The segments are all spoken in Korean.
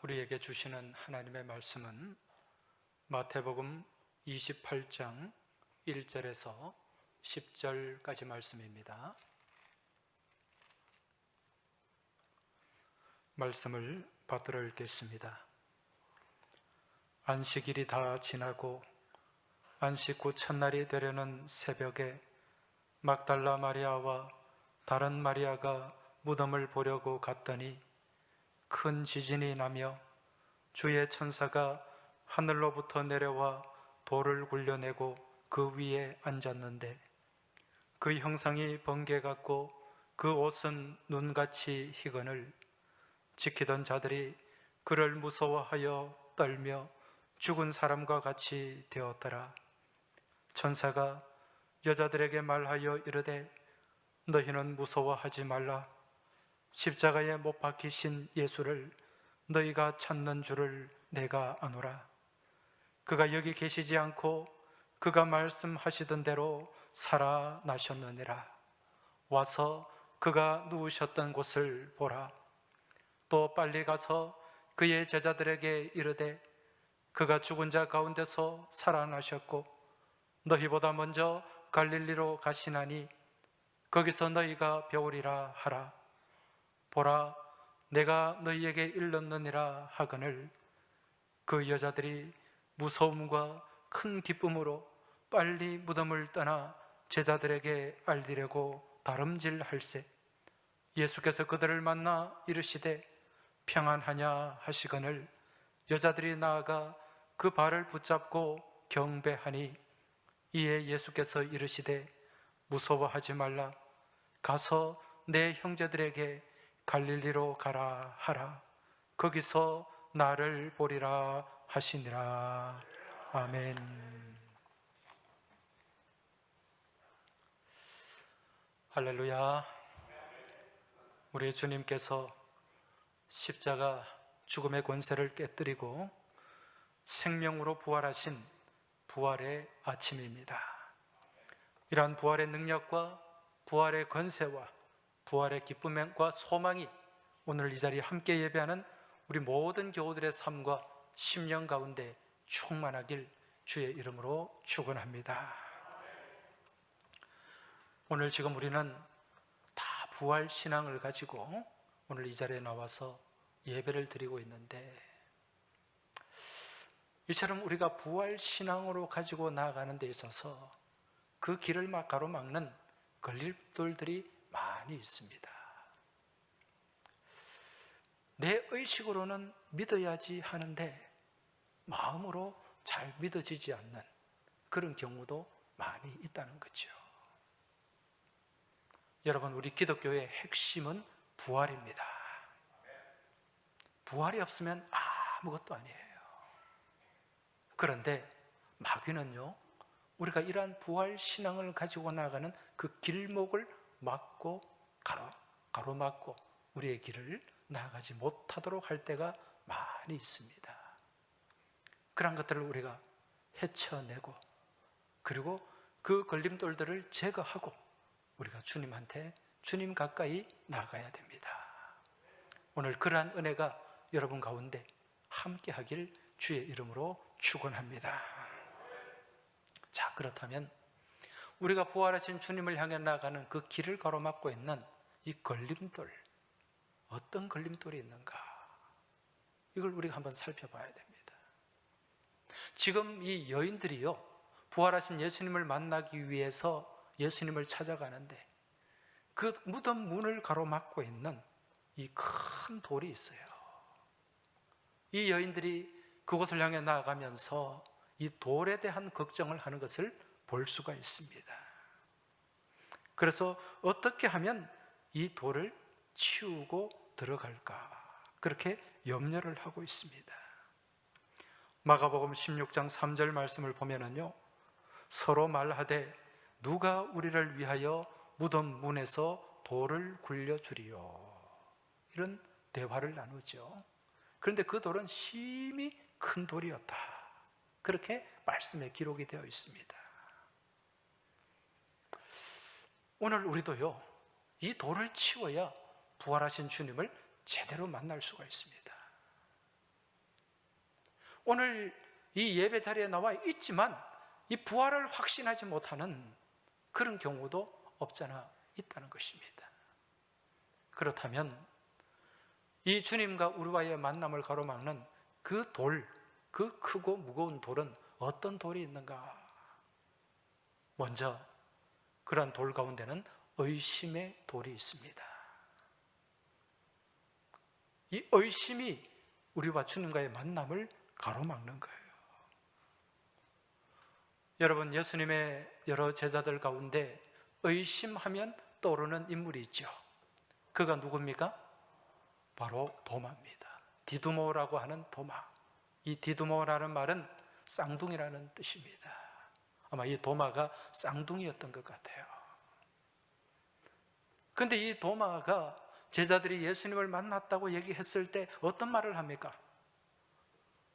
우리에게 주시는 하나님의 말씀은 마태복음 28장 1절에서 10절까지 말씀입니다. 말씀을 받들어 읽겠습니다. 안식일이 다 지나고 안식 후 첫날이 되려는 새벽에 막달라 마리아와 다른 마리아가 무덤을 보려고 갔더니 큰 지진이 나며 주의 천사가 하늘로부터 내려와 돌을 굴려내고 그 위에 앉았는데 그 형상이 번개 같고 그 옷은 눈같이 희거늘 지키던 자들이 그를 무서워하여 떨며 죽은 사람과 같이 되었더라. 천사가 여자들에게 말하여 이르되 너희는 무서워하지 말라. 십자가에 못 박히신 예수를 너희가 찾는 줄을 내가 아노라. 그가 여기 계시지 않고 그가 말씀하시던 대로 살아나셨느니라. 와서 그가 누우셨던 곳을 보라. 또 빨리 가서 그의 제자들에게 이르되 그가 죽은 자 가운데서 살아나셨고 너희보다 먼저 갈릴리로 가시나니 거기서 너희가 배우리라 하라. 보라, 내가 너희에게 일렀느니라 하거늘 그 여자들이 무서움과 큰 기쁨으로 빨리 무덤을 떠나 제자들에게 알리려고 다름질할세. 예수께서 그들을 만나 이르시되 평안하냐 하시거늘 여자들이 나아가 그 발을 붙잡고 경배하니 이에 예수께서 이르시되 무서워하지 말라. 가서 내 형제들에게 갈릴리로 가라 하라. 거기서 나를 보리라 하시니라. 아멘. 할렐루야. 우리 주님께서 십자가 죽음의 권세를 깨뜨리고 생명으로 부활하신 부활의 아침입니다. 이러한 부활의 능력과 부활의 권세와 부활의 기쁨과 소망이 오늘 이 자리에 함께 예배하는 우리 모든 교우들의 삶과 심령 가운데 충만하길 주의 이름으로 축원합니다. 오늘 지금 우리는 다 부활 신앙을 가지고 오늘 이 자리에 나와서 예배를 드리고 있는데 이처럼 우리가 부활 신앙으로 가지고 나아가는 데 있어서 그 길을 가로막는 걸림돌들이 많이 있습니다. 내 의식으로는 믿어야지 하는데 마음으로 잘 믿어지지 않는 그런 경우도 많이 있다는 거죠. 여러분, 우리 기독교의 핵심은 부활입니다. 부활이 없으면 아무것도 아니에요. 그런데 마귀는요, 우리가 이러한 부활 신앙을 가지고 나가는 그 길목을 막고 가로막고 우리의 길을 나아가지 못하도록 할 때가 많이 있습니다. 그런 것들을 우리가 헤쳐내고 그리고 그 걸림돌들을 제거하고 우리가 주님 가까이 나가야 됩니다. 오늘 그러한 은혜가 여러분 가운데 함께 하길 주의 이름으로 축원합니다. 자, 그렇다면 우리가 부활하신 주님을 향해 나가는 그 길을 가로막고 있는 이 걸림돌, 어떤 걸림돌이 있는가? 이걸 우리가 한번 살펴봐야 됩니다. 지금 이 여인들이요, 부활하신 예수님을 만나기 위해서 예수님을 찾아가는데 그 무덤 문을 가로막고 있는 이 큰 돌이 있어요. 이 여인들이 그곳을 향해 나아가면서 이 돌에 대한 걱정을 하는 것을 볼 수가 있습니다. 그래서 어떻게 하면 이 돌을 치우고 들어갈까, 그렇게 염려를 하고 있습니다. 마가복음 16장 3절 말씀을 보면은요, 서로 말하되 누가 우리를 위하여 무덤 문에서 돌을 굴려주리요, 이런 대화를 나누죠. 그런데 그 돌은 심히 큰 돌이었다, 그렇게 말씀에 기록이 되어 있습니다. 오늘 우리도요, 이 돌을 치워야 부활하신 주님을 제대로 만날 수가 있습니다. 오늘 이 예배 자리에 나와 있지만 이 부활을 확신하지 못하는 그런 경우도 없잖아 있다는 것입니다. 그렇다면 이 주님과 우리와의 만남을 가로막는 그 돌, 그 크고 무거운 돌은 어떤 돌이 있는가? 먼저 그러한 돌 가운데는 의심의 돌이 있습니다. 이 의심이 우리와 주님과의 만남을 가로막는 거예요. 여러분, 예수님의 여러 제자들 가운데 의심하면 떠오르는 인물이 있죠. 그가 누굽니까? 바로 도마입니다. 디두모라고 하는 도마. 이 디두모라는 말은 쌍둥이라는 뜻입니다. 아마 이 도마가 쌍둥이였던 것 같아요. 그런데 이 도마가 제자들이 예수님을 만났다고 얘기했을 때 어떤 말을 합니까?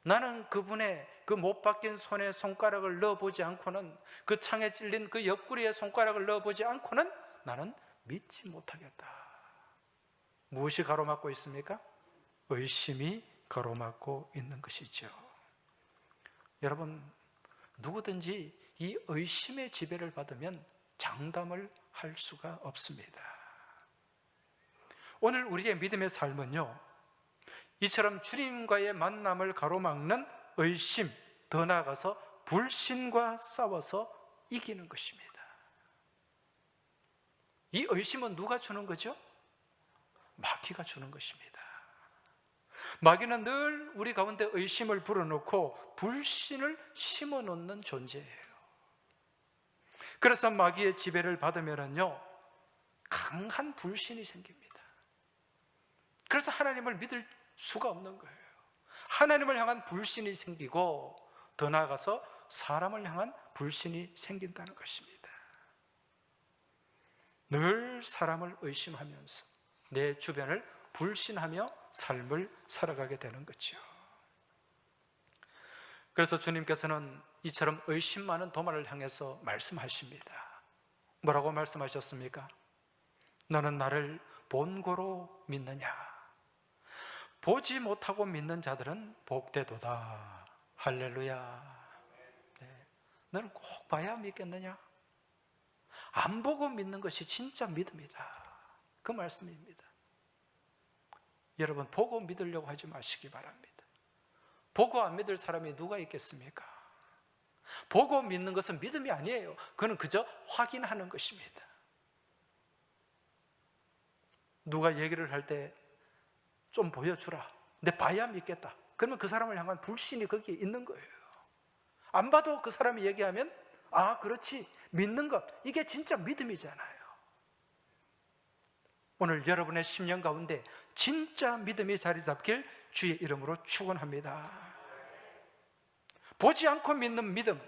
나는 그분의 그 못 박힌 손에 손가락을 넣어보지 않고는, 그 창에 찔린 그 옆구리에 손가락을 넣어보지 않고는 나는 믿지 못하겠다. 무엇이 가로막고 있습니까? 의심이 가로막고 있는 것이죠. 여러분, 누구든지 이 의심의 지배를 받으면 장담을 할 수가 없습니다. 오늘 우리의 믿음의 삶은요, 이처럼 주님과의 만남을 가로막는 의심, 더 나아가서 불신과 싸워서 이기는 것입니다. 이 의심은 누가 주는 거죠? 마귀가 주는 것입니다. 마귀는 늘 우리 가운데 의심을 불어넣고 불신을 심어놓는 존재예요. 그래서 마귀의 지배를 받으면요, 강한 불신이 생깁니다. 그래서 하나님을 믿을 수가 없는 거예요. 하나님을 향한 불신이 생기고, 더 나아가서 사람을 향한 불신이 생긴다는 것입니다. 늘 사람을 의심하면서 내 주변을 불신하며 삶을 살아가게 되는 거죠. 그래서 주님께서는 이처럼 의심 많은 도마를 향해서 말씀하십니다. 뭐라고 말씀하셨습니까? 너는 나를 본고로 믿느냐? 보지 못하고 믿는 자들은 복되도다. 할렐루야. 네. 너는 꼭 봐야 믿겠느냐? 안 보고 믿는 것이 진짜 믿음이다. 그 말씀입니다. 여러분, 보고 믿으려고 하지 마시기 바랍니다. 보고 안 믿을 사람이 누가 있겠습니까? 보고 믿는 것은 믿음이 아니에요. 그건 그저 확인하는 것입니다. 누가 얘기를 할 때 좀 보여주라. 내 봐야 믿겠다. 그러면 그 사람을 향한 불신이 거기에 있는 거예요. 안 봐도 그 사람이 얘기하면 아, 그렇지, 믿는 것, 이게 진짜 믿음이잖아요. 오늘 여러분의 심령 가운데 진짜 믿음이 자리 잡길 주의 이름으로 축원합니다. 보지 않고 믿는 믿음,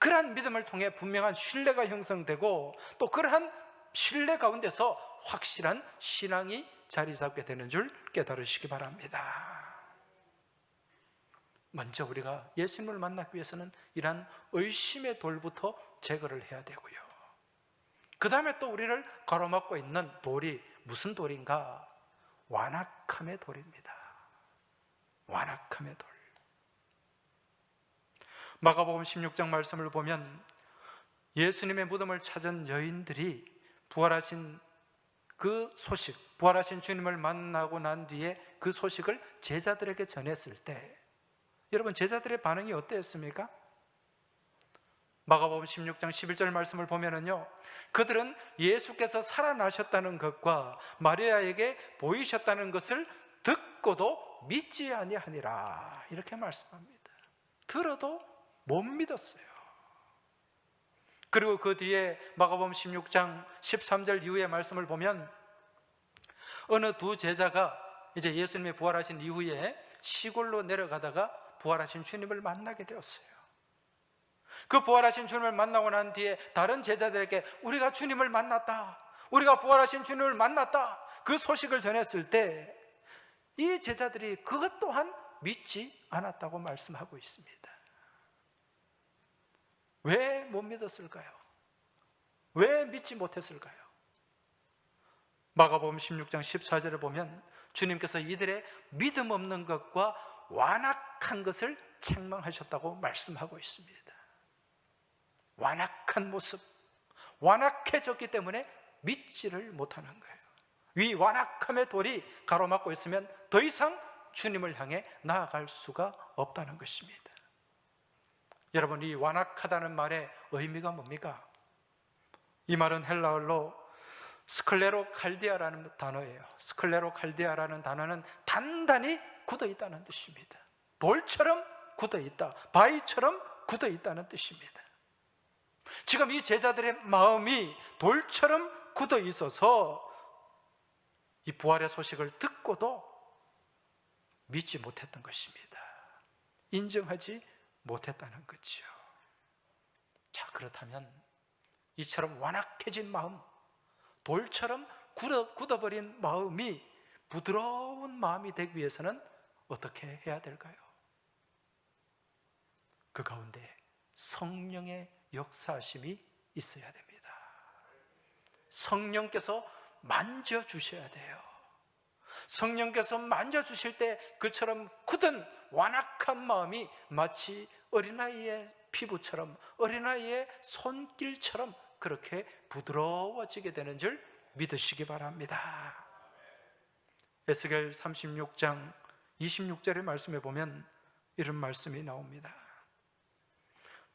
그러한 믿음을 통해 분명한 신뢰가 형성되고, 또 그러한 신뢰 가운데서 확실한 신앙이 자리 잡게 되는 줄 깨달으시기 바랍니다. 먼저 우리가 예수님을 만나기 위해서는 이러한 의심의 돌부터 제거를 해야 되고요, 그 다음에 또 우리를 가로막고 있는 돌이 무슨 돌인가? 완악함의 돌입니다. 완악함의 돌. 마가복음 16장 말씀을 보면 예수님의 무덤을 찾은 여인들이 부활하신 그 소식, 부활하신 주님을 만나고 난 뒤에 그 소식을 제자들에게 전했을 때 여러분, 제자들의 반응이 어땠습니까? 마가복음 16장 11절 말씀을 보면은요, 그들은 예수께서 살아나셨다는 것과 마리아에게 보이셨다는 것을 듣고도 믿지 아니하니라, 이렇게 말씀합니다. 들어도 못 믿었어요. 그리고 그 뒤에 마가복음 16장 13절 이후의 말씀을 보면 어느 두 제자가 이제 예수님이 부활하신 이후에 시골로 내려가다가 부활하신 주님을 만나게 되었어요. 그 부활하신 주님을 만나고 난 뒤에 다른 제자들에게 우리가 주님을 만났다, 우리가 부활하신 주님을 만났다, 그 소식을 전했을 때 이 제자들이 그것 또한 믿지 않았다고 말씀하고 있습니다. 왜 못 믿었을까요? 왜 믿지 못했을까요? 마가복음 16장 14절에 보면 주님께서 이들의 믿음 없는 것과 완악한 것을 책망하셨다고 말씀하고 있습니다. 완악한 모습, 완악해졌기 때문에 믿지를 못하는 거예요. 이 완악함의 돌이 가로막고 있으면 더 이상 주님을 향해 나아갈 수가 없다는 것입니다. 여러분, 이 완악하다는 말의 의미가 뭡니까? 이 말은 헬라어로 스클레로칼디아라는 단어예요. 스클레로칼디아라는 단어는 단단히 굳어있다는 뜻입니다. 돌처럼 굳어있다, 바위처럼 굳어있다는 뜻입니다. 지금 이 제자들의 마음이 돌처럼 굳어있어서 이 부활의 소식을 듣고도 믿지 못했던 것입니다. 인정하지 못했다는 거죠. 자, 그렇다면 이처럼 완악해진 마음, 돌처럼 굳어버린 마음이 부드러운 마음이 되기 위해서는 어떻게 해야 될까요? 그 가운데 성령의 역사하심이 있어야 됩니다. 성령께서 만져주셔야 돼요. 성령께서 만져주실 때 그처럼 굳은 완악한 마음이 마치 어린아이의 피부처럼, 어린아이의 손길처럼 그렇게 부드러워지게 되는 줄 믿으시기 바랍니다. 에스겔 36장 26절의 말씀에 보면 이런 말씀이 나옵니다.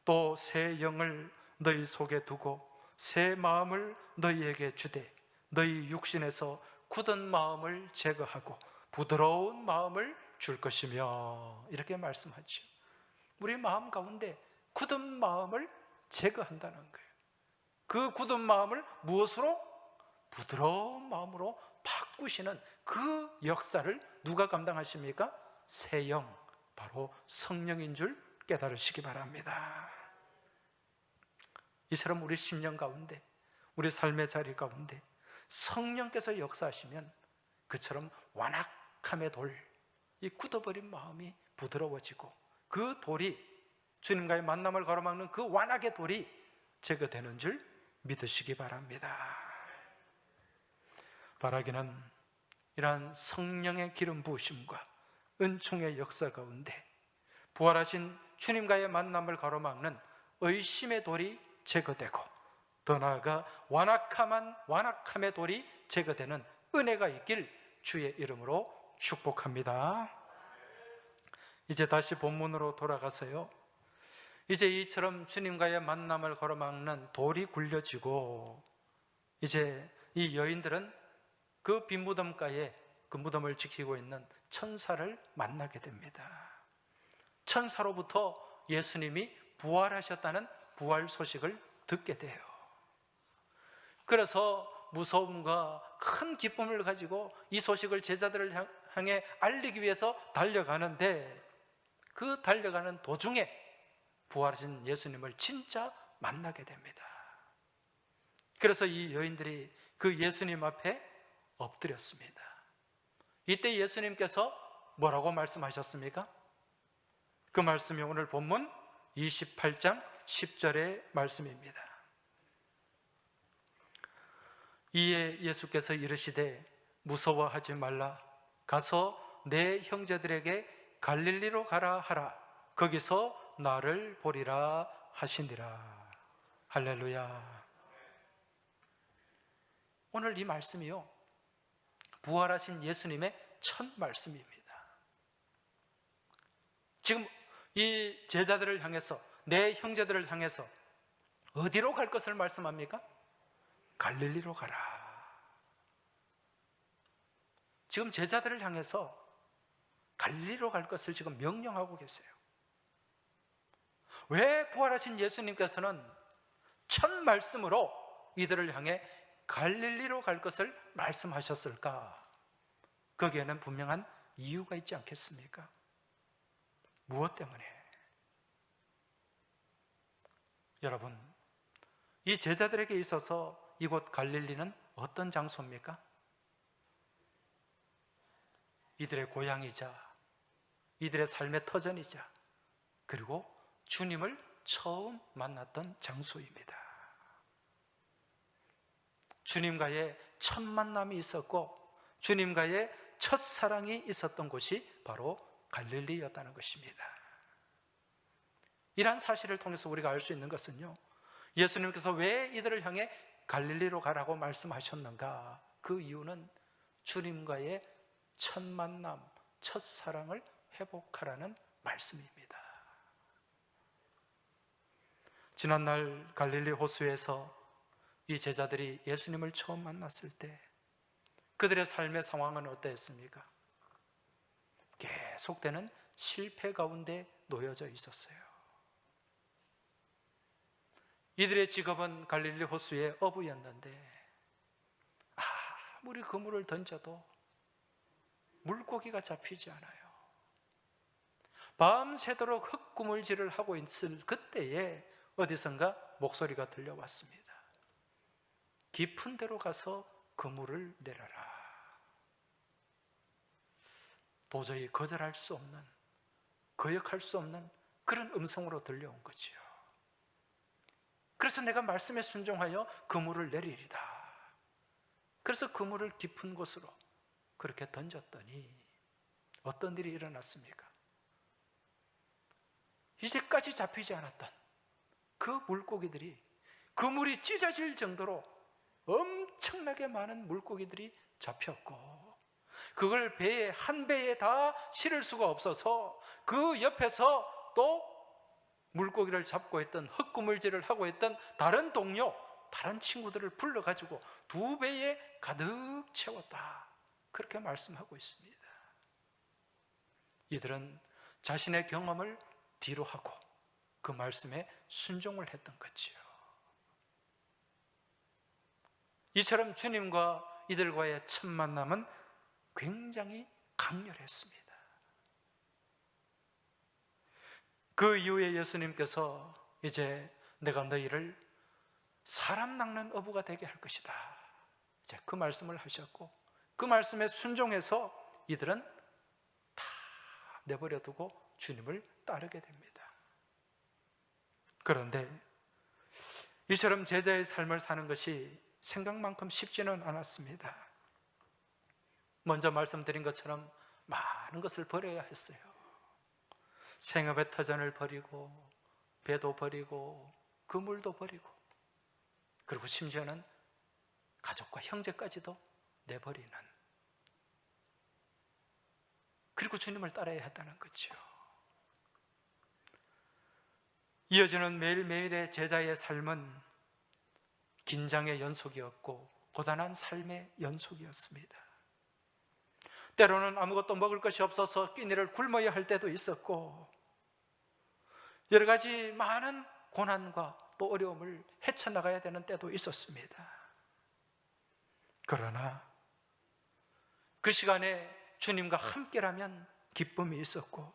또 새 영을 너희 속에 두고 새 마음을 너희에게 주되 너희 육신에서 굳은 마음을 제거하고 부드러운 마음을 줄 것이며, 이렇게 말씀하죠. 우리 마음 가운데 굳은 마음을 제거한다는 거예요. 그 굳은 마음을 무엇으로? 부드러운 마음으로 바꾸시는 그 역사를 누가 감당하십니까? 새 영, 바로 성령인 줄 깨달으시기 바랍니다. 이처럼 우리 심령 가운데, 우리 삶의 자리 가운데 성령께서 역사하시면 그처럼 완악함의 돌, 이 굳어버린 마음이 부드러워지고 그 돌이, 주님과의 만남을 가로막는 그 완악의 돌이 제거되는 줄 믿으시기 바랍니다. 바라기는 이러한 성령의 기름 부으심과 은총의 역사 가운데 부활하신 주님과의 만남을 가로막는 의심의 돌이 제거되고, 더 나아가 완악함의 돌이 제거되는 은혜가 있길 주의 이름으로 축복합니다. 이제 다시 본문으로 돌아가서요, 이제 이처럼 주님과의 만남을 가로막는 돌이 굴려지고, 이제 이 여인들은 그 빈 무덤가에 그 무덤을 지키고 있는 천사를 만나게 됩니다. 천사로부터 예수님이 부활하셨다는 부활 소식을 듣게 돼요. 그래서 무서움과 큰 기쁨을 가지고 이 소식을 제자들을 향해 알리기 위해서 달려가는데, 그 달려가는 도중에 부활하신 예수님을 진짜 만나게 됩니다. 그래서 이 여인들이 그 예수님 앞에 엎드렸습니다. 이때 예수님께서 뭐라고 말씀하셨습니까? 그 말씀이 오늘 본문 28장 10절의 말씀입니다. 이에 예수께서 이르시되 무서워하지 말라, 가서 내 형제들에게 갈릴리로 가라 하라, 거기서 나를 보리라 하시니라. 할렐루야. 오늘 이 말씀이요, 부활하신 예수님의 첫 말씀입니다. 지금 이 제자들을 향해서, 내 형제들을 향해서 어디로 갈 것을 말씀합니까? 갈릴리로 가라. 지금 제자들을 향해서 갈릴리로 갈 것을 지금 명령하고 계세요. 왜 부활하신 예수님께서는 첫 말씀으로 이들을 향해 갈릴리로 갈 것을 말씀하셨을까? 거기에는 분명한 이유가 있지 않겠습니까? 무엇 때문에? 여러분, 이 제자들에게 있어서 이곳 갈릴리는 어떤 장소입니까? 이들의 고향이자 이들의 삶의 터전이자, 그리고 주님을 처음 만났던 장소입니다. 주님과의 첫 만남이 있었고 주님과의 첫 사랑이 있었던 곳이 바로 갈릴리였다는 것입니다. 이러한 사실을 통해서 우리가 알 수 있는 것은요, 예수님께서 왜 이들을 향해 갈릴리로 가라고 말씀하셨는가? 그 이유는 주님과의 첫 만남, 첫 사랑을 회복하라는 말씀입니다. 지난날 갈릴리 호수에서 이 제자들이 예수님을 처음 만났을 때 그들의 삶의 상황은 어땠습니까? 계속되는 실패 가운데 놓여져 있었어요. 이들의 직업은 갈릴리 호수의 어부였는데 아무리 그물을 던져도 물고기가 잡히지 않아요. 밤새도록 흙구물질을 하고 있을 그때에 어디선가 목소리가 들려왔습니다. 깊은 데로 가서 그물을 내려라. 도저히 거절할 수 없는, 거역할 수 없는 그런 음성으로 들려온 거지요. 그래서 내가 말씀에 순종하여 그물을 내리리다. 그래서 그물을 깊은 곳으로 그렇게 던졌더니 어떤 일이 일어났습니까? 이제까지 잡히지 않았던 그 물고기들이, 그물이 찢어질 정도로 엄청나게 많은 물고기들이 잡혔고, 그걸 배에, 한 배에 다 실을 수가 없어서 그 옆에서 또 물고기를 잡고 있던, 흙구물질을 하고 있던 다른 동료, 다른 친구들을 불러가지고 2배에 가득 채웠다. 그렇게 말씀하고 있습니다. 이들은 자신의 경험을 뒤로 하고 그 말씀에 순종을 했던 거지요. 이처럼 주님과 이들과의 첫 만남은 굉장히 강렬했습니다. 그 이후에 예수님께서 이제 내가 너희를 사람 낚는 어부가 되게 할 것이다, 이제 그 말씀을 하셨고, 그 말씀에 순종해서 이들은 다 내버려 두고 주님을 따르게 됩니다. 그런데 이처럼 제자의 삶을 사는 것이 생각만큼 쉽지는 않았습니다. 먼저 말씀드린 것처럼 많은 것을 버려야 했어요. 생업의 터전을 버리고, 배도 버리고, 그물도 버리고, 그리고 심지어는 가족과 형제까지도 내버리는, 그리고 주님을 따라야 했다는 거죠. 이어지는 매일매일의 제자의 삶은 긴장의 연속이었고 고단한 삶의 연속이었습니다. 때로는 아무것도 먹을 것이 없어서 끼니를 굶어야 할 때도 있었고, 여러 가지 많은 고난과 또 어려움을 헤쳐나가야 되는 때도 있었습니다. 그러나 그 시간에 주님과 함께라면 기쁨이 있었고,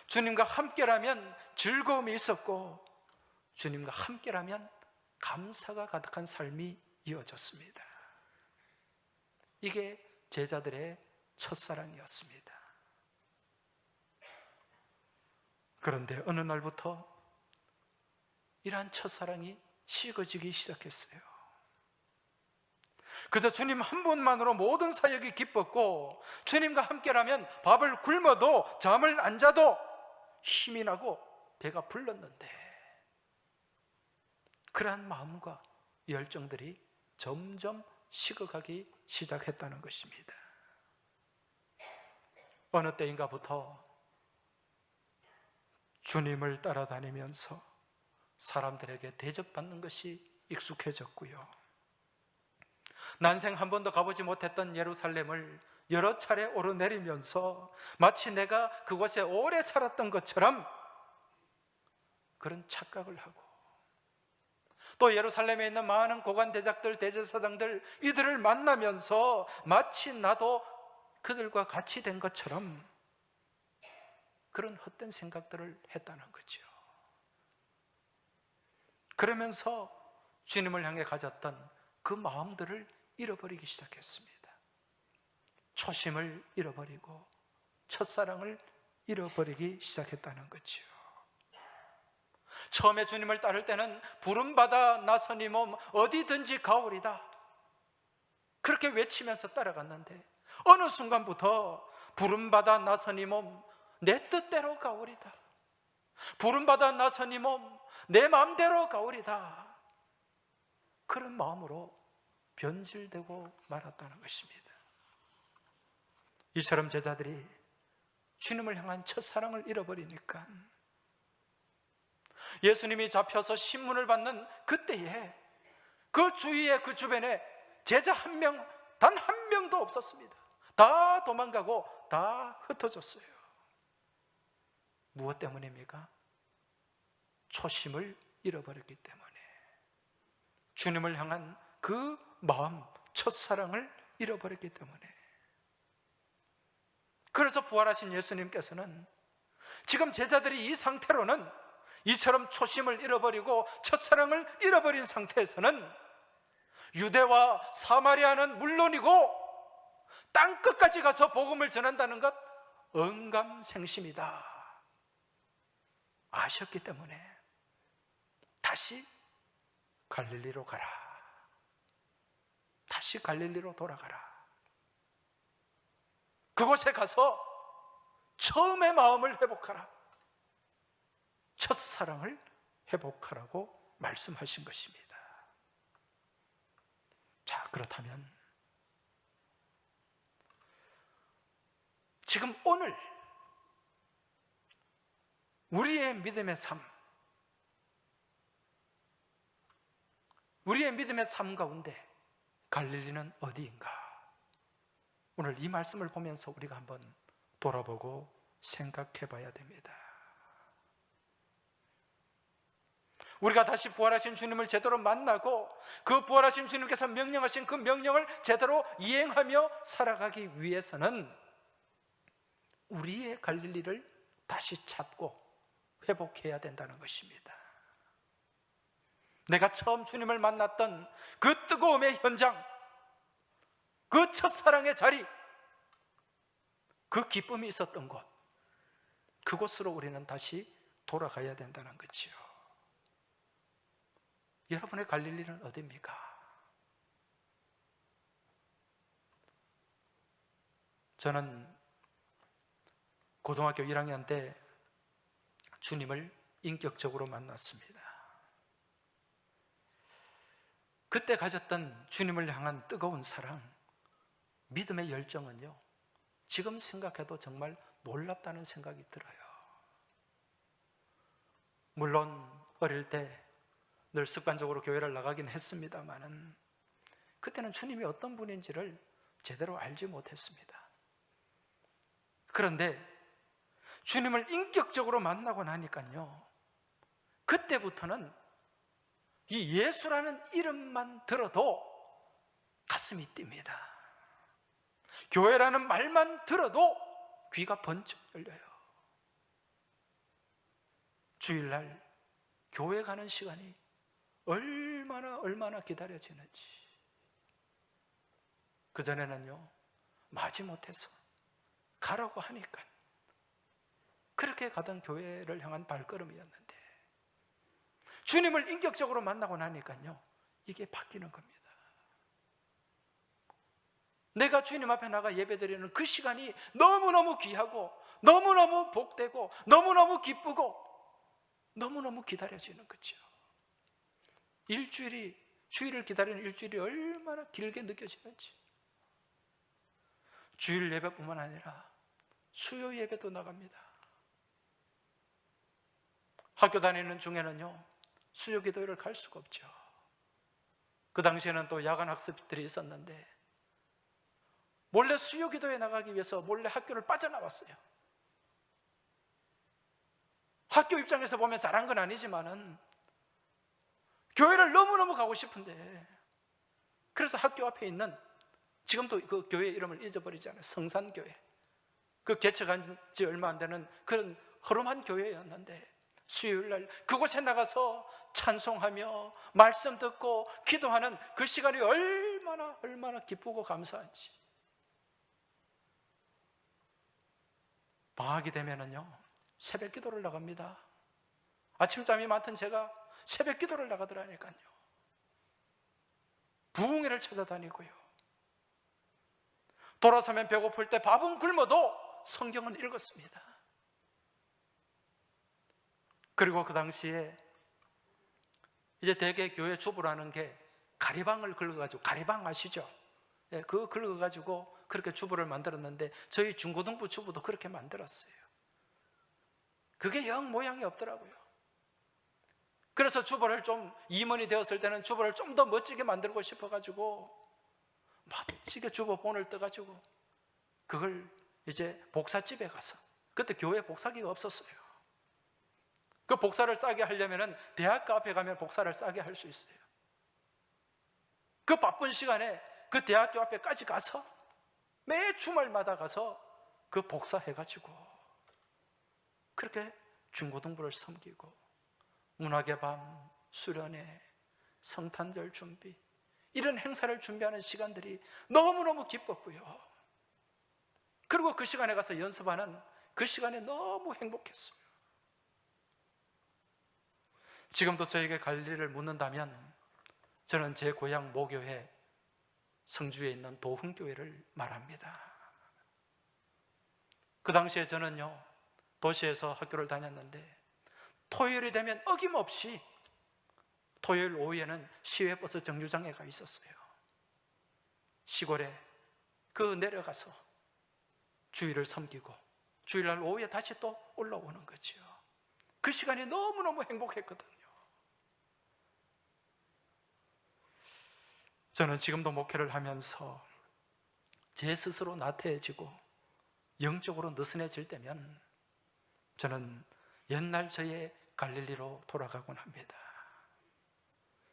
주님과 함께라면 즐거움이 있었고, 주님과 함께라면 감사가 가득한 삶이 이어졌습니다. 이게 제자들의 첫사랑이었습니다. 그런데 어느 날부터 이러한 첫사랑이 식어지기 시작했어요. 그래서 주님 한 분만으로 모든 사역이 기뻤고, 주님과 함께라면 밥을 굶어도 잠을 안 자도 힘이 나고 배가 불렀는데, 그러한 마음과 열정들이 점점 식어가기 시작했다는 것입니다. 어느 때인가부터 주님을 따라다니면서 사람들에게 대접받는 것이 익숙해졌고요, 난생 한 번도 가보지 못했던 예루살렘을 여러 차례 오르내리면서 마치 내가 그곳에 오래 살았던 것처럼 그런 착각을 하고, 또 예루살렘에 있는 많은 고관대작들, 대제사장들, 이들을 만나면서 마치 나도 그들과 같이 된 것처럼 그런 헛된 생각들을 했다는 거죠. 그러면서 주님을 향해 가졌던 그 마음들을 잃어버리기 시작했습니다. 초심을 잃어버리고 첫사랑을 잃어버리기 시작했다는 거죠. 처음에 주님을 따를 때는 부름받아 나서니 몸 어디든지 가오리다, 그렇게 외치면서 따라갔는데 어느 순간부터 부름받아 나서니 몸 내 뜻대로 가오리다, 부름받아 나선 이 몸 내 마음대로 가오리다. 그런 마음으로 변질되고 말았다는 것입니다. 이처럼 제자들이 주님을 향한 첫사랑을 잃어버리니까 예수님이 잡혀서 신문을 받는 그때에 그 주위에, 그 주변에 제자 한 명, 단 한 명도 없었습니다. 다 도망가고 다 흩어졌어요. 무엇 때문입니까? 초심을 잃어버렸기 때문에, 주님을 향한 그 마음, 첫사랑을 잃어버렸기 때문에. 그래서 부활하신 예수님께서는 지금 제자들이 이 상태로는, 이처럼 초심을 잃어버리고 첫사랑을 잃어버린 상태에서는 유대와 사마리아는 물론이고 땅 끝까지 가서 복음을 전한다는 것 언감생심이다 아셨기 때문에 다시 갈릴리로 가라, 다시 갈릴리로 돌아가라, 그곳에 가서 처음의 마음을 회복하라, 첫사랑을 회복하라고 말씀하신 것입니다. 자, 그렇다면 지금 오늘 우리의 믿음의 삶, 우리의 믿음의 삶 가운데 갈릴리는 어디인가? 오늘 이 말씀을 보면서 우리가 한번 돌아보고 생각해 봐야 됩니다. 우리가 다시 부활하신 주님을 제대로 만나고 그 부활하신 주님께서 명령하신 그 명령을 제대로 이행하며 살아가기 위해서는 우리의 갈릴리를 다시 찾고 회복해야 된다는 것입니다. 내가 처음 주님을 만났던 그 뜨거움의 현장, 그 첫사랑의 자리, 그 기쁨이 있었던 곳, 그곳으로 우리는 다시 돌아가야 된다는 거지요. 여러분의 갈릴리는 어디입니까? 저는 고등학교 1학년 때 주님을 인격적으로 만났습니다. 그때 가졌던 주님을 향한 뜨거운 사랑, 믿음의 열정은요, 지금 생각해도 정말 놀랍다는 생각이 들어요. 물론 어릴 때 늘 습관적으로 교회를 나가긴 했습니다만은 그때는 주님이 어떤 분인지를 제대로 알지 못했습니다. 그런데 주님을 인격적으로 만나고 나니까요, 그때부터는 이 예수라는 이름만 들어도 가슴이 뜁니다. 교회라는 말만 들어도 귀가 번쩍 열려요. 주일날 교회 가는 시간이 얼마나 기다려지는지. 그전에는요, 마지못해서 가라고 하니까 그렇게 가던 교회를 향한 발걸음이었는데 주님을 인격적으로 만나고 나니까요, 이게 바뀌는 겁니다. 내가 주님 앞에 나가 예배드리는 그 시간이 너무너무 귀하고 너무너무 복되고 너무너무 기쁘고 너무너무 기다려지는 거죠. 주일을 기다리는 일주일이 얼마나 길게 느껴지는지. 주일 예배뿐만 아니라 수요 예배도 나갑니다. 학교 다니는 중에는요, 수요 기도회를 갈 수가 없죠. 그 당시에는 또 야간 학습들이 있었는데 몰래 수요 기도회 나가기 위해서 몰래 학교를 빠져나왔어요. 학교 입장에서 보면 잘한 건 아니지만은 교회를 너무너무 가고 싶은데, 그래서 학교 앞에 있는, 지금도 그 교회 이름을 잊어버리지 않아요, 성산교회. 그 개척한 지 얼마 안 되는 그런 허름한 교회였는데 수요일날 그곳에 나가서 찬송하며 말씀 듣고 기도하는 그 시간이 얼마나 기쁘고 감사한지. 방학이 되면은요, 새벽 기도를 나갑니다. 아침잠이 많던 제가 새벽 기도를 나가더라니까요. 부흥회를 찾아다니고요, 돌아서면 배고플 때 밥은 굶어도 성경은 읽었습니다. 그리고 그 당시에 이제 대개 교회 주부라는 게 가리방을 긁어가지고, 가리방 아시죠? 예, 그거 긁어가지고 그렇게 주부를 만들었는데 저희 중고등부 주부도 그렇게 만들었어요. 그게 영 모양이 없더라고요. 그래서 주부를 좀, 임원이 되었을 때는 주부를 좀 더 멋지게 만들고 싶어가지고 멋지게 주부 본을 떠가지고 그걸 이제 복사집에 가서, 그때 교회 복사기가 없었어요. 그 복사를 싸게 하려면 대학가 앞에 가면 복사를 싸게 할 수 있어요. 그 바쁜 시간에 그 대학교 앞에까지 가서 매 주말마다 가서 그 복사해가지고 그렇게 중고등부를 섬기고, 문학의 밤, 수련회, 성탄절 준비, 이런 행사를 준비하는 시간들이 너무너무 기뻤고요. 그리고 그 시간에 가서 연습하는 그 시간에 너무 행복했어요. 지금도 저에게 갈릴리를 묻는다면 저는 제 고향 모교회 성주에 있는 도흥교회를 말합니다. 그 당시에 저는요, 도시에서 학교를 다녔는데 토요일이 되면 어김없이 토요일 오후에는 시외버스 정류장에 가 있었어요. 시골에 그 내려가서 주일을 섬기고 주일날 오후에 다시 또 올라오는 거죠. 그 시간이 너무너무 행복했거든요. 저는 지금도 목회를 하면서 제 스스로 나태해지고 영적으로 느슨해질 때면 저는 옛날 저의 갈릴리로 돌아가곤 합니다.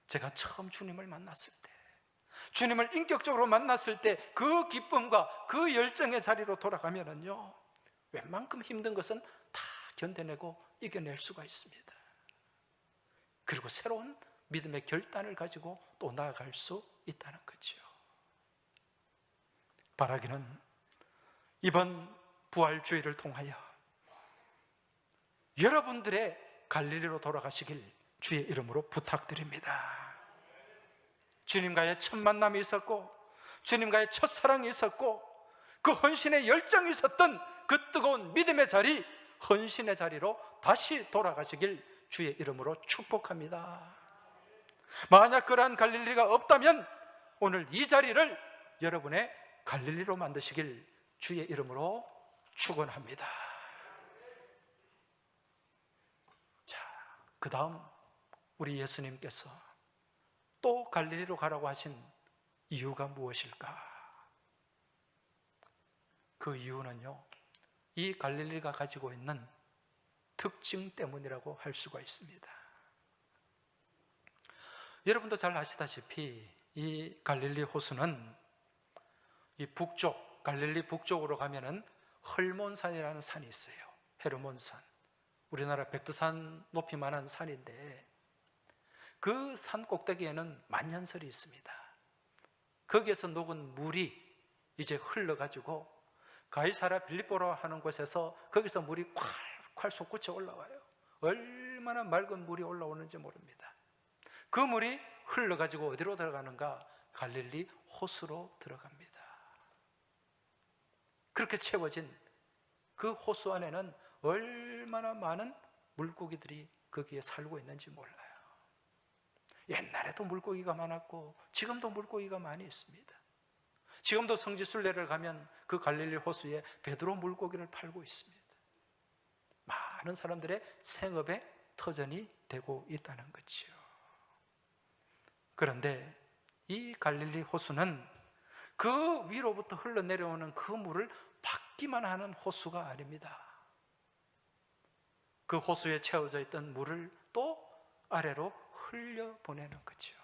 제가 처음 주님을 만났을 때, 주님을 인격적으로 만났을 때 그 기쁨과 그 열정의 자리로 돌아가면은요, 웬만큼 힘든 것은 다 견뎌내고 이겨낼 수가 있습니다. 그리고 새로운 믿음의 결단을 가지고 또 나아갈 수 있다는 거죠. 바라기는 이번 부활주의를 통하여 여러분들의 갈릴리로 돌아가시길 주의 이름으로 부탁드립니다. 주님과의 첫 만남이 있었고 주님과의 첫사랑이 있었고 그 헌신의 열정이 있었던 그 뜨거운 믿음의 자리, 헌신의 자리로 다시 돌아가시길 주의 이름으로 축복합니다. 만약 그러한 갈릴리가 없다면 오늘 이 자리를 여러분의 갈릴리로 만드시길 주의 이름으로 축원합니다. 자, 그 다음 우리 예수님께서 또 갈릴리로 가라고 하신 이유가 무엇일까? 그 이유는요, 이 갈릴리가 가지고 있는 특징 때문이라고 할 수가 있습니다. 여러분도 잘 아시다시피 이 갈릴리 호수는 이 북쪽, 갈릴리 북쪽으로 가면은 헐몬산이라는 산이 있어요. 헤르몬산. 우리나라 백두산 높이만한 산인데 그 산 꼭대기에는 만년설이 있습니다. 거기에서 녹은 물이 이제 흘러가지고 가이사라 빌립보라 하는 곳에서 거기서 물이 콸콸 솟구쳐 올라와요. 얼마나 맑은 물이 올라오는지 모릅니다. 그 물이 흘러가지고 어디로 들어가는가? 갈릴리 호수로 들어갑니다. 그렇게 채워진 그 호수 안에는 얼마나 많은 물고기들이 거기에 살고 있는지 몰라요. 옛날에도 물고기가 많았고 지금도 물고기가 많이 있습니다. 지금도 성지순례를 가면 그 갈릴리 호수에 베드로 물고기를 팔고 있습니다. 많은 사람들의 생업의 터전이 되고 있다는 거죠. 그런데 이 갈릴리 호수는 그 위로부터 흘러내려오는 그 물을 받기만 하는 호수가 아닙니다. 그 호수에 채워져 있던 물을 또 아래로 흘려보내는 거죠.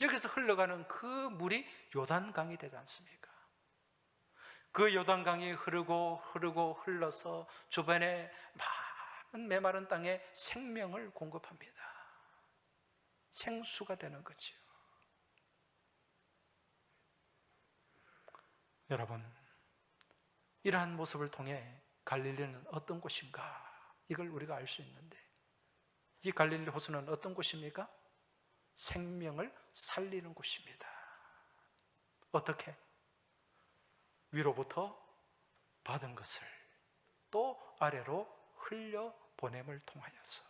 여기서 흘러가는 그 물이 요단강이 되지 않습니까? 그 요단강이 흐르고 흘러서 주변에 많은 메마른 땅에 생명을 공급합니다. 생수가 되는 거죠. 여러분, 이러한 모습을 통해 갈릴리는 어떤 곳인가? 이걸 우리가 알 수 있는데 이 갈릴리 호수는 어떤 곳입니까? 생명을 살리는 곳입니다. 어떻게? 위로부터 받은 것을 또 아래로 흘려 보냄을 통하여서.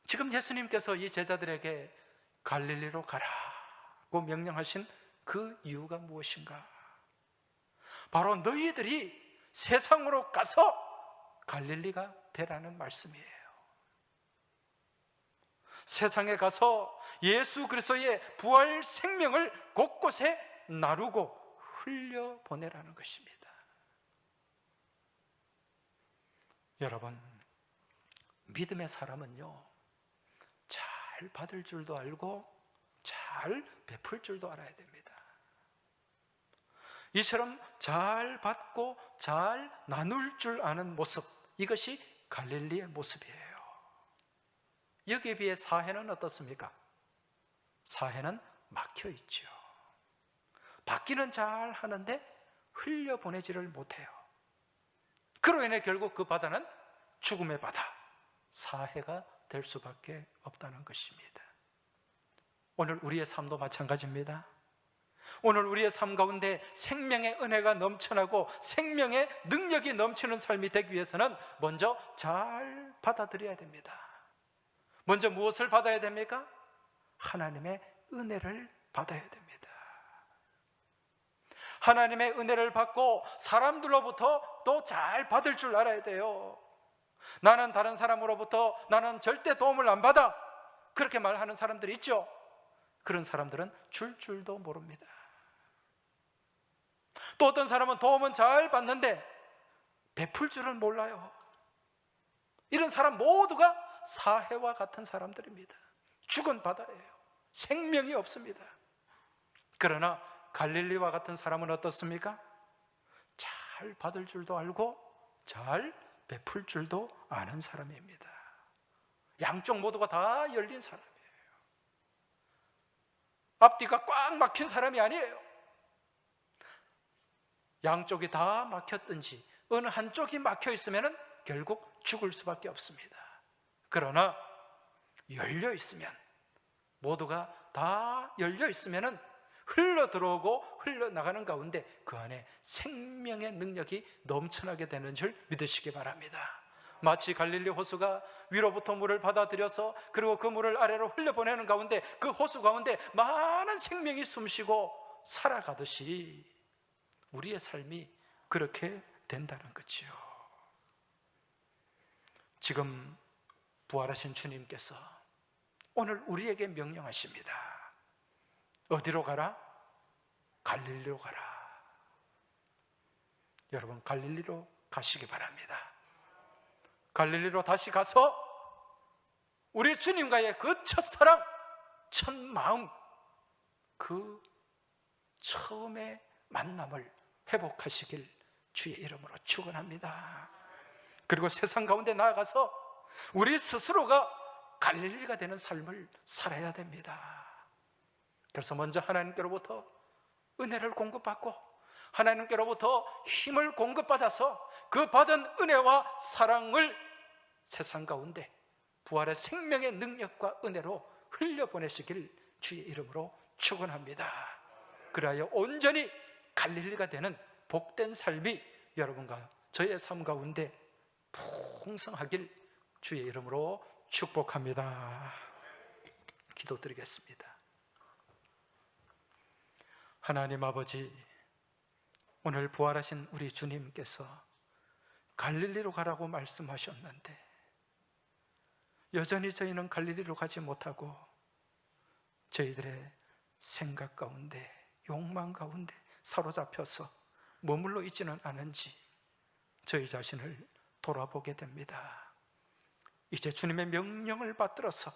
지금 예수님께서 이 제자들에게 갈릴리로 가라고 명령하신 그 이유가 무엇인가? 바로 너희들이 세상으로 가서 갈릴리가 되라는 말씀이에요. 세상에 가서 예수 그리스도의 부활 생명을 곳곳에 나누고 흘려보내라는 것입니다. 여러분, 믿음의 사람은요, 잘 받을 줄도 알고 잘 베풀 줄도 알아야 됩니다. 이처럼 잘 받고 잘 나눌 줄 아는 모습, 이것이 갈릴리의 모습이에요. 여기에 비해 사해는 어떻습니까? 사해는 막혀 있죠. 받기는 잘 하는데 흘려보내지를 못해요. 그로 인해 결국 그 바다는 죽음의 바다, 사해가 될 수밖에 없다는 것입니다. 오늘 우리의 삶도 마찬가지입니다. 오늘 우리의 삶 가운데 생명의 은혜가 넘쳐나고 생명의 능력이 넘치는 삶이 되기 위해서는 먼저 잘 받아들여야 됩니다. 먼저 무엇을 받아야 됩니까? 하나님의 은혜를 받아야 됩니다. 하나님의 은혜를 받고 사람들로부터 또 잘 받을 줄 알아야 돼요. 나는 다른 사람으로부터 나는 절대 도움을 안 받아, 그렇게 말하는 사람들이 있죠. 그런 사람들은 줄 줄도 모릅니다. 또 어떤 사람은 도움은 잘 받는데 베풀 줄은 몰라요. 이런 사람 모두가 사해와 같은 사람들입니다. 죽은 바다예요. 생명이 없습니다. 그러나 갈릴리와 같은 사람은 어떻습니까? 잘 받을 줄도 알고 잘 베풀 줄도 아는 사람입니다. 양쪽 모두가 다 열린 사람이에요. 앞뒤가 꽉 막힌 사람이 아니에요. 양쪽이 다 막혔든지 어느 한쪽이 막혀 있으면 결국 죽을 수밖에 없습니다. 그러나 열려 있으면, 모두가 다 열려 있으면 흘러 들어오고 흘러나가는 가운데 그 안에 생명의 능력이 넘쳐나게 되는 줄 믿으시기 바랍니다. 마치 갈릴리 호수가 위로부터 물을 받아들여서 그리고 그 물을 아래로 흘려보내는 가운데 그 호수 가운데 많은 생명이 숨쉬고 살아가듯이 우리의 삶이 그렇게 된다는 거지요. 지금 부활하신 주님께서 오늘 우리에게 명령하십니다. 어디로 가라? 갈릴리로 가라. 여러분, 갈릴리로 가시기 바랍니다. 갈릴리로 다시 가서 우리 주님과의 그 첫사랑, 첫 마음, 그 처음의 만남을 회복하시길 주의 이름으로 축원합니다. 그리고 세상 가운데 나아가서 우리 스스로가 갈릴리가 되는 삶을 살아야 됩니다. 그래서 먼저 하나님께로부터 은혜를 공급받고 하나님께로부터 힘을 공급받아서 그 받은 은혜와 사랑을 세상 가운데 부활의 생명의 능력과 은혜로 흘려보내시길 주의 이름으로 축원합니다. 그리하여 온전히 갈릴리가 되는 복된 삶이 여러분과 저의 삶 가운데 풍성하길 주의 이름으로 축복합니다. 기도드리겠습니다. 하나님 아버지, 오늘 부활하신 우리 주님께서 갈릴리로 가라고 말씀하셨는데 여전히 저희는 갈릴리로 가지 못하고 저희들의 생각 가운데, 욕망 가운데 사로잡혀서 머물러 있지는 않은지 저희 자신을 돌아보게 됩니다. 이제 주님의 명령을 받들어서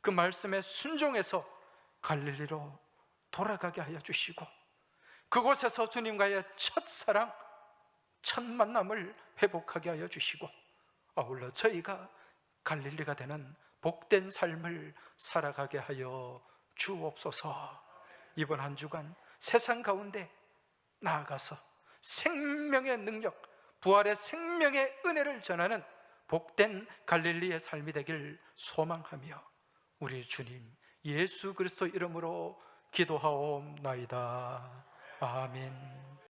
그 말씀에 순종해서 갈릴리로 돌아가게 하여 주시고 그곳에서 주님과의 첫사랑, 첫 만남을 회복하게 하여 주시고 아울러 저희가 갈릴리가 되는 복된 삶을 살아가게 하여 주옵소서. 이번 한 주간 세상 가운데 나아가서 생명의 능력, 부활의 생명의 은혜를 전하는 복된 갈릴리의 삶이 되길 소망하며 우리 주님 예수 그리스도 이름으로 기도하옵나이다. 아멘.